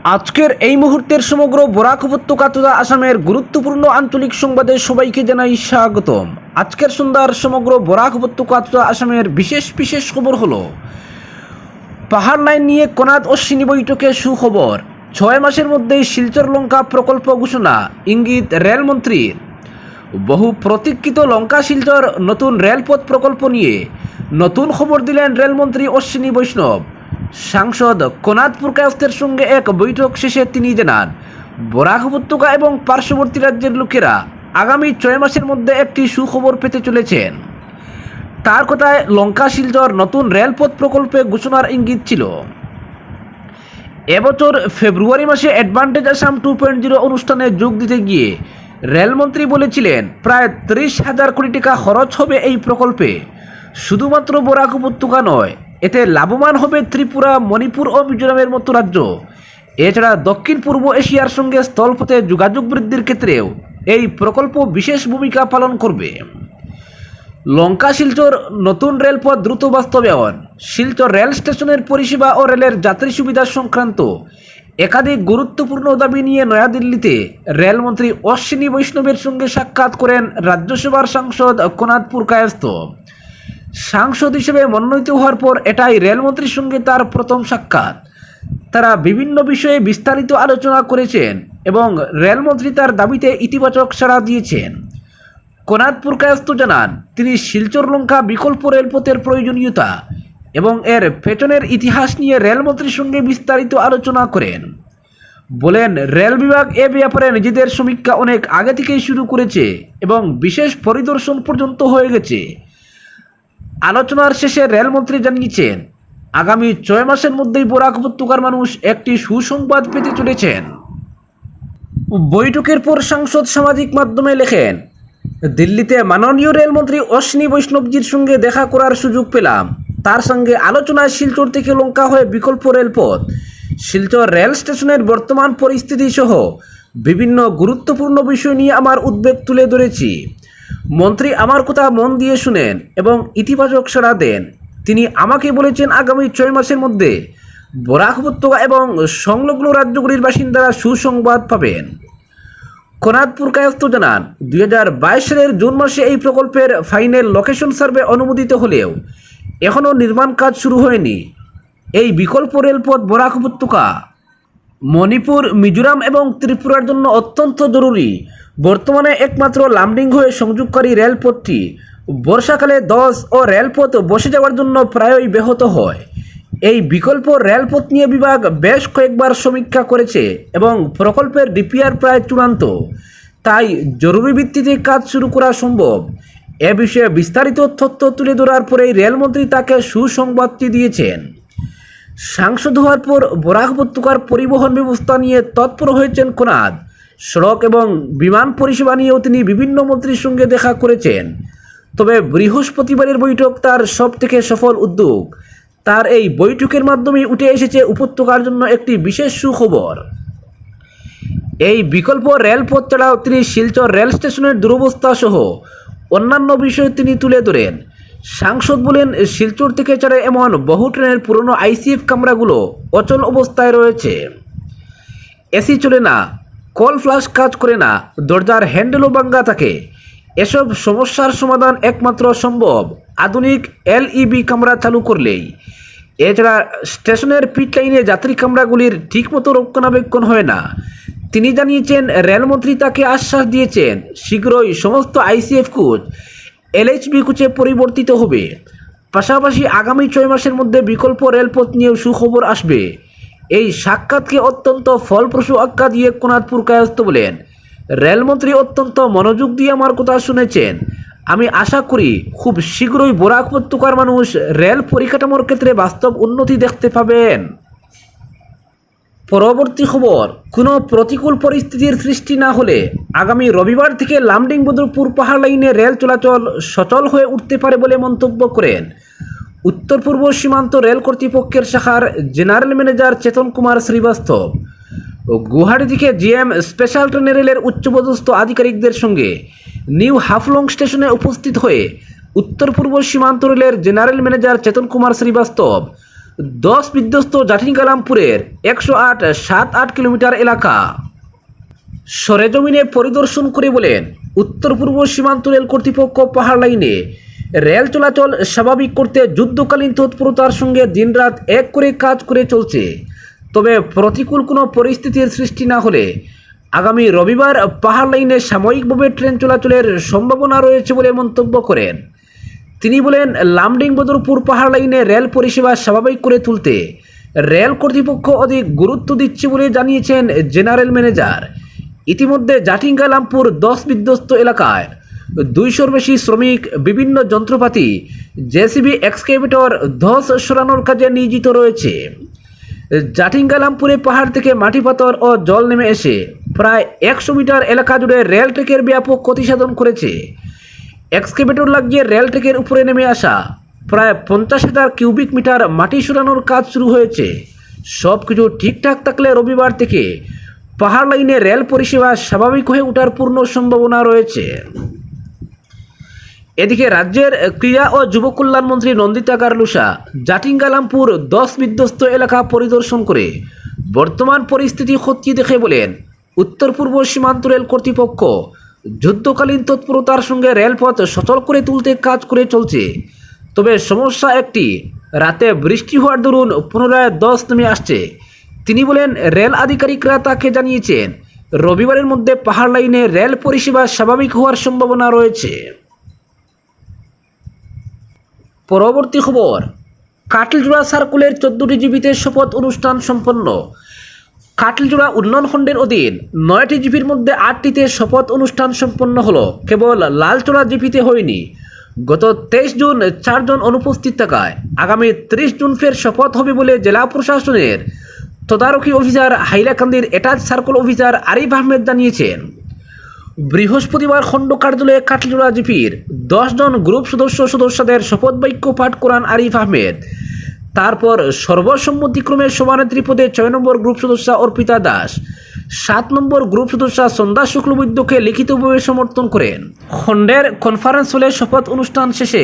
আজকের এই মুহূর্তের সমগ্র বরাক উপত্যকা তথা আসামের গুরুত্বপূর্ণ আঞ্চলিক সংবাদে সবাইকে জানাই স্বাগতম। আজকের সন্ধ্যার সমগ্র বরাক উপত্যকা তথা আসামের বিশেষ বিশেষ খবর হলো, পাহাড় লাইন নিয়ে কোনাদ অশ্বিনী বৈঠকে সুখবর, 6 মাসের মধ্যেই শিলচর লঙ্কা প্রকল্প ঘোষণা, ইঙ্গিত রেলমন্ত্রীর। বহু প্রতীক্ষিত লঙ্কা শিলচর নতুন রেলপথ প্রকল্প নিয়ে নতুন খবর দিলেন রেলমন্ত্রী অশ্বিনী বৈষ্ণব। সাংসদ কোনাদ পুরকায়স্থের সঙ্গে এক বৈঠক শেষে তিনি জানান, বরাক উপত্যকা এবং পার্শ্ববর্তী রাজ্যের লোকেরা আগামী 6 মাসের মধ্যে একটি সুখবর পেতে চলেছেন। তার কথায় লঙ্কা শিলচর নতুন রেলপথ প্রকল্পে ঘোষণার ইঙ্গিত ছিল। এবছর ফেব্রুয়ারি মাসে অ্যাডভান্টেজ আসাম 2.0 অনুষ্ঠানে যোগ দিতে গিয়ে রেলমন্ত্রী বলেছিলেন, প্রায় 30,000 কোটি টাকা খরচ হবে এই প্রকল্পে। শুধুমাত্র বরাক উপত্যকা নয়, এতে লাভবান হবে ত্রিপুরা, মণিপুর ও মিজোরামের মতো রাজ্য। এছাড়া দক্ষিণ পূর্ব এশিয়ার সঙ্গে স্থলপথে যোগাযোগ বৃদ্ধির ক্ষেত্রেও এই প্রকল্প বিশেষ ভূমিকা পালন করবে। লঙ্কা শিলচর নতুন রেলপথ দ্রুত বাস্তবায়ন, শিলচর রেল স্টেশনের পরিষেবা ও রেলের যাত্রী সুবিধা সংক্রান্ত একাধিক গুরুত্বপূর্ণ দাবি নিয়ে নয়াদিল্লিতে রেলমন্ত্রী অশ্বিনী বৈষ্ণবের সঙ্গে সাক্ষাৎ করেন রাজ্যসভার সাংসদ কোনাদ পুরকায়স্থ। সাংসদ হিসেবে মনোনীত হওয়ার পর এটাই রেলমন্ত্রীর সঙ্গে তার প্রথম সাক্ষাৎ। তারা বিভিন্ন বিষয়ে বিস্তারিত আলোচনা করেছেন এবং রেলমন্ত্রী তার দাবিতে ইতিবাচক সাড়া দিয়েছেন। কোনাদ পুরকায়স্থ জানান, তিনি শিলচর লঙ্কা বিকল্প রেলপথের প্রয়োজনীয়তা এবং এর পেছনের ইতিহাস নিয়ে রেলমন্ত্রীর সঙ্গে বিস্তারিত আলোচনা করেন। বলেন, রেল বিভাগ এ ব্যাপারে নিজেদের সমীক্ষা অনেক আগে থেকেই শুরু করেছে এবং বিশেষ পরিদর্শন পর্যন্ত হয়ে গেছে। আলোচনার শেষে রেলমন্ত্রী জানিয়েছেন, আগামী 6 মাসের মধ্যেই বরাক উপত্যকার মানুষ একটি সুসংবাদ পেতে চলেছেন। বৈঠকের পর সাংসদ সামাজিক মাধ্যমে লেখেন, দিল্লিতে মাননীয় রেলমন্ত্রী অশ্বিনী বৈষ্ণবজির সঙ্গে দেখা করার সুযোগ পেলাম। তার সঙ্গে আলোচনায় শিলচর থেকে লঙ্কা হয়ে বিকল্প রেলপথ, শিলচর রেল স্টেশনের বর্তমান পরিস্থিতি সহ বিভিন্ন গুরুত্বপূর্ণ বিষয় নিয়ে আমার উদ্বেগ তুলে ধরেছি। মন্ত্রী আমার কথা মন দিয়ে শুনেন এবং ইতিবাচক সাড়া দেন। তিনি আমাকে বলেছেন, আগামী 6 মাসের মধ্যে বরাক উপত্যকা এবং সংলগ্ন রাজ্যগুলির বাসিন্দারা সুসংবাদ পাবেন। কোনাদ পুরকায়স্থ জানান, 2022 সালের জুন মাসে এই প্রকল্পের ফাইনাল লোকেশন সার্ভে অনুমোদিত হলেও এখনও নির্মাণ কাজ শুরু হয়নি। এই বিকল্প রেলপথ বরাক উপত্যকা, মণিপুর, মিজোরাম এবং ত্রিপুরার জন্য অত্যন্ত জরুরি। বর্তমানে একমাত্র লামডিং হয়ে সংযোগকারী রেলপথটি বর্ষাকালে ধস ও রেলপথ বসে যাওয়ার জন্য প্রায়ই ব্যাহত হয়। এই বিকল্প রেলপথ নিয়ে বিভাগ বেশ কয়েকবার সমীক্ষা করেছে এবং প্রকল্পের ডিপিআর প্রায় চূড়ান্ত, তাই জরুরি ভিত্তিতে কাজ শুরু করা সম্ভব। এ বিষয়ে বিস্তারিত তথ্য তুলে ধরার পরেই রেলমন্ত্রী তাকে সুসংবাদটি দিয়েছেন। সাংসদ হওয়ার পর বরাক উপত্যকার পরিবহন ব্যবস্থা নিয়ে তৎপর হয়েছেন কোনাদ। সড়ক এবং বিমান পরিষেবা নিয়েও তিনি বিভিন্ন মন্ত্রীর সঙ্গে দেখা করেছেন। তবে বৃহস্পতিবারের বৈঠক তার সবথেকে সফল উদ্যোগ। তার এই বৈঠকের মাধ্যমে উঠে এসেছে উপত্যকার জন্য একটি বিশেষ সুখবর। এই বিকল্প রেলপথ ছাড়াও তিনি শিলচর রেল স্টেশনের দুরবস্থা সহ অন্যান্য বিষয় তিনি তুলে ধরেন। সাংসদ বলেন, শিলচর থেকে ছাড়ে এমন বহু ট্রেনের পুরনো আইসিএফ কামরাগুলো অচল অবস্থায় রয়েছে। এসি চলে না, কল ফ্লাশ কাজ করে না, দরজার হ্যান্ডেলও ভাঙা থাকে। এসব সমস্যার সমাধান একমাত্র সম্ভব আধুনিক এলইবি কামরা চালু করলেই। এছাড়া স্টেশনের পিট লাইনে যাত্রী কামরাগুলির ঠিকমতো রক্ষণাবেক্ষণ হয় না। তিনি জানিয়েছেন, রেলমন্ত্রী তাকে আশ্বাস দিয়েছেন, শীঘ্রই সমস্ত আইসিএফ কোচ এলএইচবি কোচে পরিবর্তিত হবে। পাশাপাশি আগামী 6 মাসের মধ্যে বিকল্প রেলপথ নিয়েও সুখবর আসবে। এই সাক্ষাৎকে অত্যন্ত ফলপ্রসূ আখ্যা দিয়ে কোনাদ পুরকায়স্থ বলেন, রেলমন্ত্রী অত্যন্ত মনোযোগ দিয়ে আমার কথা শুনেছেন। আমি আশা করি খুব শীঘ্রই বরাক উপত্যকার মানুষ রেল পরিকাঠামোর ক্ষেত্রে বাস্তব উন্নতি দেখতে পাবেন। পরবর্তী খবর, কোনো প্রতিকূল পরিস্থিতির সৃষ্টি না হলে আগামী রবিবার থেকে লামডিং বদরপুর পাহাড় লাইনে রেল চলাচল সচল হয়ে উঠতে পারে বলে মন্তব্য করেন উত্তর পূর্ব সীমান্ত রেল কর্তৃপক্ষের শাখার জেনারেল ম্যানেজার চেতন কুমার শ্রীবাস্তব। গুয়াহাটি থেকে জিএম স্পেশাল ট্রেন রেলের উচ্চপদস্থ আধিকারিকদের সঙ্গে নিউ হাফলং স্টেশনে উপস্থিত হয়ে উত্তর পূর্ব সীমান্ত রেলের জেনারেল ম্যানেজার চেতন কুমার শ্রীবাস্তব ধস বিধ্বস্ত জাটিঙ্গালামপুরের 108 7-8 কিলোমিটার এলাকা। সরেজমিনে পরিদর্শন করে বলেন, উত্তর পূর্ব সীমান্ত রেল কর্তৃপক্ষ পাহাড় লাইনে রেল চলাচল স্বাভাবিক করতে যুদ্ধকালীন তৎপরতার সঙ্গে দিনরাত এক করে কাজ করে চলছে। তবে প্রতিকূল কোনো পরিস্থিতির সৃষ্টি না হলে আগামী রবিবার পাহাড় লাইনে সাময়িকভাবে ট্রেন চলাচলের সম্ভাবনা রয়েছে বলে মন্তব্য করেন। তিনি বলেন, লামডিং বদরপুর পাহাড় লাইনে রেল পরিষেবা স্বাভাবিক করে তুলতে রেল কর্তৃপক্ষ অধিক গুরুত্ব দিচ্ছে বলে জানিয়েছেন জেনারেল ম্যানেজার। ইতিমধ্যে জাটিঙ্গালামপুর ধস বিধ্বস্ত এলাকায় 200-র বেশি শ্রমিক, বিভিন্ন যন্ত্রপাতি, জেসিবি, এক্সকেভেটর ধস সরানোর কাজে নিয়োজিত রয়েছে। জাটিঙ্গালামপুরে পাহাড় থেকে মাটি পাথর ও জল নেমে এসে প্রায় 100 মিটার এলাকা জুড়ে রেল ট্র্যাকের ব্যাপক ক্ষতি সাধন করেছে। এক্সকেভেটর লাগিয়ে রেল ট্র্যাকের উপরে নেমে আসা প্রায় 50,000 কিউবিক মিটার মাটি সরানোর কাজ শুরু হয়েছে। সব কিছু ঠিকঠাক থাকলে রবিবার থেকে পাহাড় লাইনে রেল পরিষেবা স্বাভাবিক হয়ে ওঠার পূর্ণ সম্ভাবনা রয়েছে। এদিকে রাজ্যের ক্রীড়া ও যুব কল্যাণ মন্ত্রী নন্দিতা গারলুসা জাটিঙ্গালামপুর ধস বিধ্বস্ত এলাকা পরিদর্শন করে বর্তমান পরিস্থিতি খতিয়ে দেখে বলেন, উত্তর পূর্ব সীমান্ত রেল কর্তৃপক্ষ যুদ্ধকালীন তৎপরতার সঙ্গে রেলপথ সচল করে তুলতে কাজ করে চলছে। তবে সমস্যা একটি, রাতে বৃষ্টি হওয়ার দরুন পুনরায় ধস নেমে আসছে। তিনি বলেন, রেল আধিকারিকরা তাকে জানিয়েছেন রবিবারের মধ্যে পাহাড় লাইনে রেল পরিষেবা স্বাভাবিক হওয়ার সম্ভাবনা রয়েছে। পরবর্তী খবর, কাটলজোড়া সার্কুলের 14টি জিপিতে শপথ অনুষ্ঠান সম্পন্ন। কাটলজোড়া উন্নয়ন খণ্ডের অধীন 9টি জিপির মধ্যে 8টিতে শপথ অনুষ্ঠান সম্পন্ন হলো। কেবল লালচড়া জিপিতে হয়নি। গত 23 জুন 4 জন অনুপস্থিত থাকায় আগামী 30 জুন ফের শপথ হবে বলে জেলা প্রশাসনের তদারকি অফিসার হাইলাকান্দির attach circle officer Arif Ahmed জানিয়েছেন। বৃহস্পতিবার খণ্ড কার্যালয়ে কাটলজোড়া জিপির 10 জন গ্রুপ সদস্যদের শপথ বাক্য পাঠ করান আরিফ আহমেদ। তারপর সর্বসম্মতিক্রমে সভানেত্রী পদে 6 নম্বর গ্রুপ সদস্য অর্পিতা দাস, 7 নম্বর গ্রুপ সদস্য সন্ধ্যা শুক্লবৈদ্যকে লিখিতভাবে সমর্থন করেন। খণ্ডের কনফারেন্স হলে শপথ অনুষ্ঠান শেষে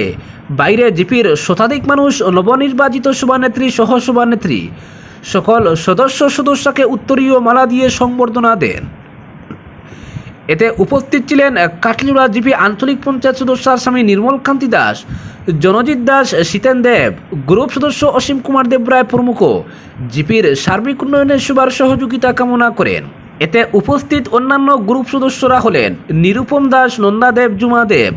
বাইরে জিপির শতাধিক মানুষ নবনির্বাচিত সভানেত্রী সহ সভানেত্রী সকল সদস্যকে উত্তরীয় মালা দিয়ে সংবর্ধনা দেন। এতে উপস্থিত ছিলেন কাটলজোড়া জিপি আঞ্চলিক পঞ্চায়েত সদস্য স্বামী নির্মল কান্তি দাস, জনজিৎ দাস, শীতেন দেব, গ্রুপ সদস্য অসীম কুমার দেবরায় প্রমুখ জিপির সার্বিক উন্নয়নের সবার সহযোগিতা কামনা করেন। এতে উপস্থিত অন্যান্য গ্রুপ সদস্যরা হলেন নিরুপম দাস, নন্দা দেব, জুমা দেব,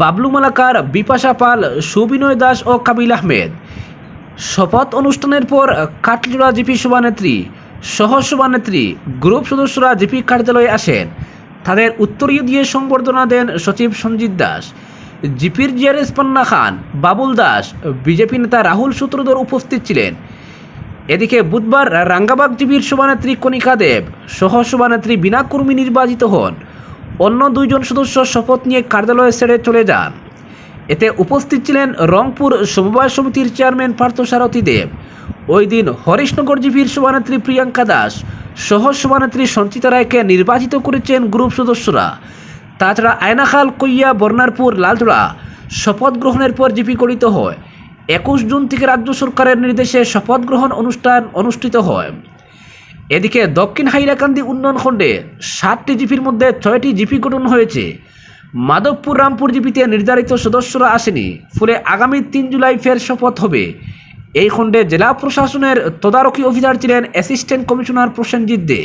বাবলু মালাকার, বিপাশা পাল, সুবিনয় দাস ও কাবিল আহমেদ। শপথ অনুষ্ঠানের পর কাটলজোড়া জিপি সভানেত্রী সহ সভানেত্রী গ্রুপ সদস্যরা জিপি কার্যালয়ে আসেন। তাদের উত্তরীয় দিয়ে সংবর্ধনা দেন সচিব সঞ্জিত দাস, জিপির জিআরএস পান্না খান, বাবুল দাস, বিজেপি নেতা রাহুল সূত্রধর উপস্থিত ছিলেন। এদিকে বুধবার রাঙ্গাবাগ জিপির সভানেত্রী কণিকা দেব সহ সভানেত্রী বিনা কর্মী নির্বাচিত হন। অন্য 2 জন সদস্য শপথ নিয়ে কার্যালয়ে ছেড়ে চলে যান। এতে উপস্থিত ছিলেন রংপুর সমবায় সমিতির চেয়ারম্যান পার্থসারথী দেব। ওই দিন হরিশনগর জিপির সভানেত্রী প্রিয়াঙ্কা দাস সহ সভানেত্রী সঞ্চিতা রায়কে নির্বাচিত করেছেন গ্রুপ সদস্যরা। তাছাড়া আয়নাখাল, কইয়া, বর্নারপুর, লালচড়া শপথ গ্রহণের পর জিপি গঠিত হয়। 21 জুন থেকে রাজ্য সরকারের নির্দেশে শপথ গ্রহণ অনুষ্ঠান অনুষ্ঠিত হয়। এদিকে দক্ষিণ হাইলাকান্দি উন্নয়ন খণ্ডে 7টি জিপির মধ্যে 6টি জিপি গঠন হয়েছে। মাধবপুর রামপুর জিপিতে নির্ধারিত সদস্যরা আসেনি, ফলে আগামী 3 জুলাই ফের শপথ হবে। এই খণ্ডে জেলা প্রশাসনের তদারকি অফিসার ছিলেন অ্যাসিস্ট্যান্ট কমিশনার প্রসেনজিৎ দে।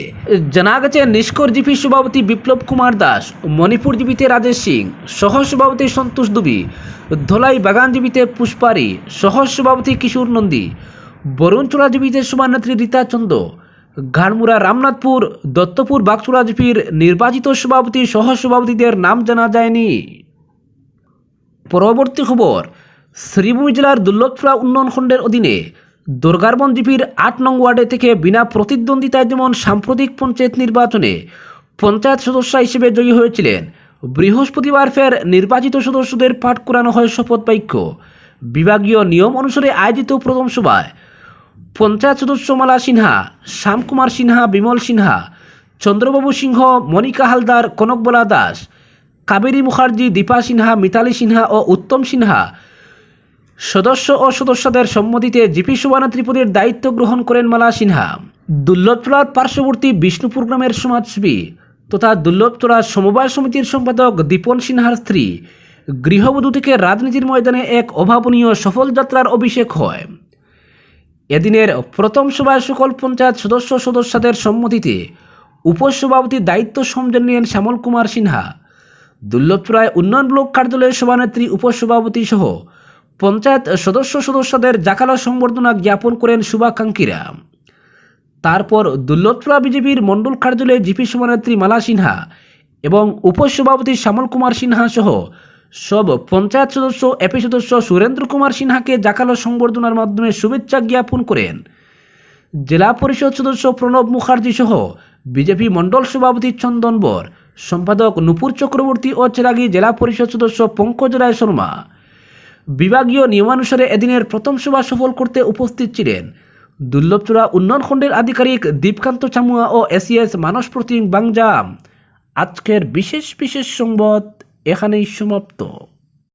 জানা গেছে, নিষ্কর জিপি সভাপতি বিপ্লব কুমার দাস, মণিপুর জিপিতে রাজেশ সিং, সহ সভাপতি সন্তোষ দুবি, ধলাই বাগান জিপিতে পুষ্পারি, সহ সভাপতি কিশোর নন্দী, বরুণচোড়া জিপিতে সভানেত্রী রীতা চন্দ, ঘাড়মুড়া, রামনাথপুর, দত্তপুর, বাগচুড়া জিপির নির্বাচিত সভাপতি সহ সভাপতিদের নাম জানা যায়নি। পরবর্তী খবর, শ্রীভূমি জেলার দুর্লভপুরা উন্নয়ন খণ্ডের অধীনে দুর্গারবন জিপির 8 নং ওয়ার্ডে থেকে বিনা প্রতিদ্বন্দ্বিতায় যেমন সাম্প্রতিক পঞ্চায়েত নির্বাচনে পঞ্চায়েত সদস্য হিসেবে জয়ী হয়েছিলেন, বৃহস্পতিবার ফের নির্বাচিত সদস্যদের পাঠ করানো হয় শপথ বাক্য। বিভাগীয় নিয়ম অনুসারে আয়োজিত প্রথম সভায় পঞ্চায়েত সদস্য মালা সিনহা, শ্যামকুমার সিনহা, বিমল সিনহা, চন্দ্রবাবু সিংহ, মনিকা হালদার, কনকবলা দাস, কাবেরী মুখার্জি, দীপা সিনহা, মিতালি সিনহা ও উত্তম সিনহা সদস্য ও সদস্যদের সম্মতিতে জিপি সভানেত্রী পদের দায়িত্ব গ্রহণ করেন মালা সিনহা। দুর্লভচূড়ার পার্শ্ববর্তী বিষ্ণুপুর গ্রামের সমাজসেবী তথা দুর্লভচূড়া সমবায় সমিতির সম্পাদক দীপন সিনহার স্ত্রী গৃহবধূ থেকে রাজনীতির ময়দানে এক অভাবনীয় সফল যাত্রার অভিষেক হয়। এদিনের প্রথম সভায় সকল পঞ্চায়েত সদস্যদের সম্মতিতে উপসভাপতির দায়িত্ব সমঝে নিলেন শ্যামল কুমার সিনহা। দুর্লভচূড়ায় উন্নয়ন ব্লক কার্যালয়ের সভানেত্রী উপসভাপতি সহ পঞ্চায়েত সদস্যদের জাকালো সংবর্ধনা জ্ঞাপন করেন শুভাকাঙ্ক্ষীরা। তারপর দুর্লভচূড়া বিজেপির মণ্ডল কার্যালয়ে জিপি সভানেত্রী মালা সিনহা এবং উপসভাপতি শ্যামল কুমার সিনহা সহ সব পঞ্চায়েত সদস্য এপি সদস্য সুরেন্দ্র কুমার সিনহাকে জাকালো সংবর্ধনার মাধ্যমে শুভেচ্ছা জ্ঞাপন করেন। জেলা পরিষদ সদস্য প্রণব মুখার্জি সহ বিজেপি মণ্ডল সভাপতি চন্দন বর, সম্পাদক নুপুর চক্রবর্তী ও চেরাগী জেলা পরিষদ সদস্য পঙ্কজ রায় শর্মা। বিভাগীয় নিয়মানুসারে এদিনের প্রথম সভা সফল করতে উপস্থিত ছিলেন দুর্লভচূড়া উন্নয়ন খণ্ডের আধিকারিক দীপকান্ত চামুয়া ও এসিএস মানস প্রতীক বাংজাম। আজকের বিশেষ সংবাদ এখানেই সমাপ্ত।